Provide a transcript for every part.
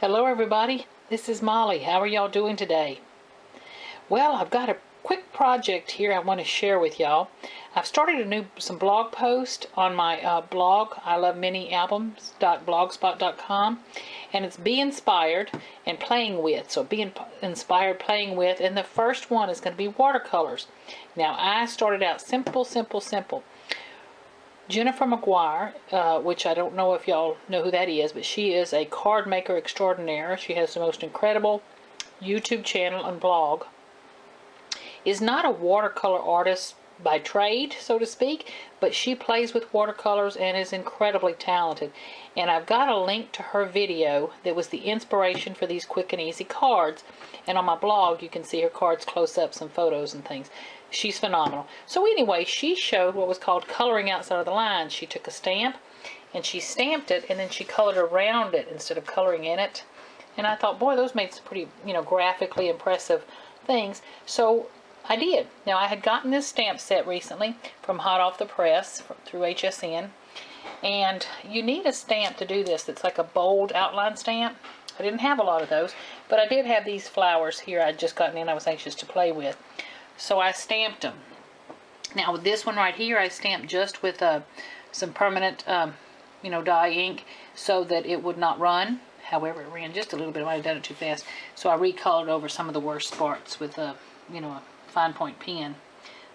Hello everybody, this is Molly. How are y'all doing today? Well, I've got a quick project here I want to share with y'all. I've started some blog posts on my blog, iloveminialbums.blogspot.com, and it's Be Inspired and Playing With. So Be Inspired, Playing With, and the first one is going to be watercolors. Now I started out simple. Jennifer McGuire, which I don't know if y'all know who that is, but she is a card maker extraordinaire. She has the most incredible YouTube channel and blog. Is not a watercolor artist by trade, so to speak, but she plays with watercolors and is incredibly talented. And I've got a link to her video that was the inspiration for these quick and easy cards. And on my blog you can see her cards, close-ups and photos and things. She's phenomenal. So anyway, she showed what was called coloring outside of the lines. She took a stamp and she stamped it, and then she colored around it instead of coloring in it. And I thought, boy, those made some pretty, graphically impressive things. So I did. Now I had gotten this stamp set recently from hot off the press through HSN, and you need a stamp to do this that's like a bold outline stamp. I didn't have a lot of those, but I did have these flowers here I'd just gotten in I was anxious to play with. So I stamped them. Now with this one right here, I stamped just with some permanent, dye ink so that it would not run. However, it ran just a little bit. I might have done it too fast. So I recolored over some of the worst parts with a fine point pen,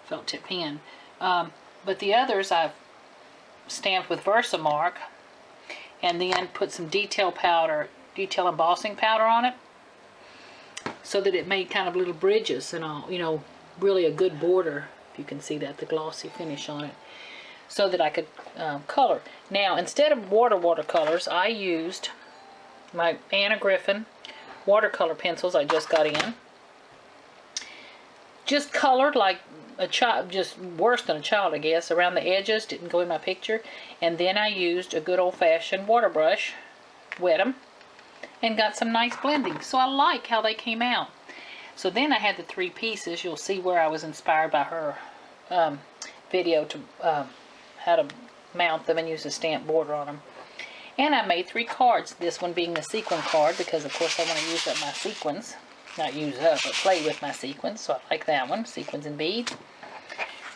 felt tip pen. But the others I've stamped with Versamark, and then put some detail embossing powder on it, so that it made kind of little bridges and all, really a good border, if you can see that, the glossy finish on it, so that I could color. Now instead of watercolors, I used my Anna Griffin watercolor pencils I just got in. Just colored like a child, just worse than a child I guess, around the edges, didn't go in my picture. And then I used a good old-fashioned water brush, wet them, and got some nice blending. So I like how they came out. So then I had the three pieces. You'll see where I was inspired by her video to how to mount them and use a stamp border on them. And I made 3 cards, this one being the sequin card, because of course I want to use up my sequins. Not use up, but play with my sequins. So I like that one, sequins and beads.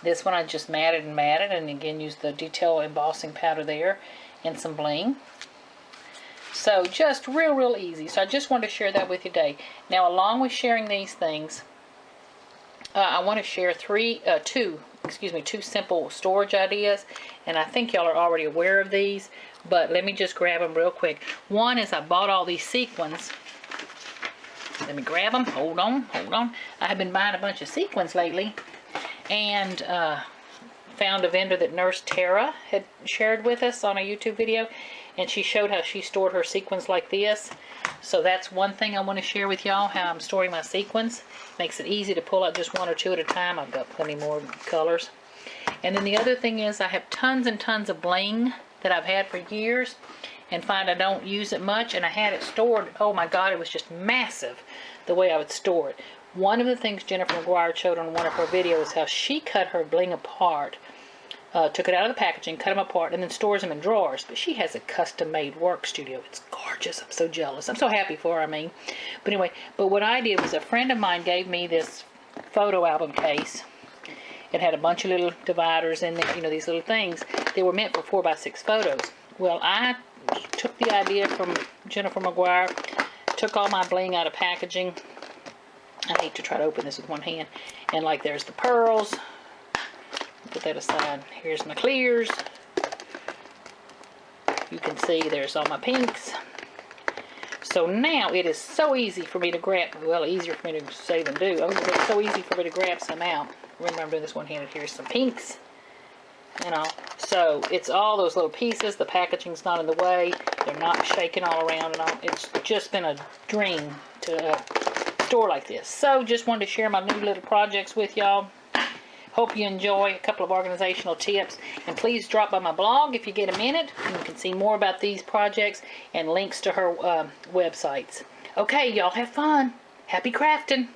This one I just matted, and again used the detail embossing powder there and some bling. So just real easy. So I just wanted to share that with you today. Now along with sharing these things, I want to share two simple storage ideas, and I think y'all are already aware of these, but let me just grab them real quick. One is I bought all these sequins. Let me grab them. Hold on. I have been buying a bunch of sequins lately, and found a vendor that Nurse Tara had shared with us on a YouTube video, and she showed how she stored her sequins like this. So that's one thing I want to share with y'all, how I'm storing my sequins. Makes it easy to pull out just 1 or 2 at a time. I've got plenty more colors. And then the other thing is I have tons and tons of bling that I've had for years, and find I don't use it much, and I had it stored. Oh my God, it was just massive the way I would store it. One of the things Jennifer McGuire showed on one of her videos, how she cut her bling apart, took it out of the packaging, cut them apart, and then stores them in drawers. But she has a custom-made work studio. It's gorgeous. I'm so jealous. I'm so happy for her, But anyway, what I did was a friend of mine gave me this photo album case. It had a bunch of little dividers in there, these little things. They were meant for 4x6 photos. Well, I took the idea from Jennifer McGuire, took all my bling out of packaging. I hate to try to open this with one hand. And like there's the pearls. Put that aside. Here's my clears. You can see there's all my pinks. So now it is so easy for me to grab, well, easier for me to say than do. It's so easy for me to grab some out. Remember, I'm doing this one-handed. Here's some pinks. So it's all those little pieces. The packaging's not in the way. They're not shaking all around and all. It's just been a dream to store like this. So just wanted to share my new little projects with y'all. Hope you enjoy a couple of organizational tips, and please drop by my blog if you get a minute, and you can see more about these projects and links to her websites. Okay, y'all have fun. Happy crafting.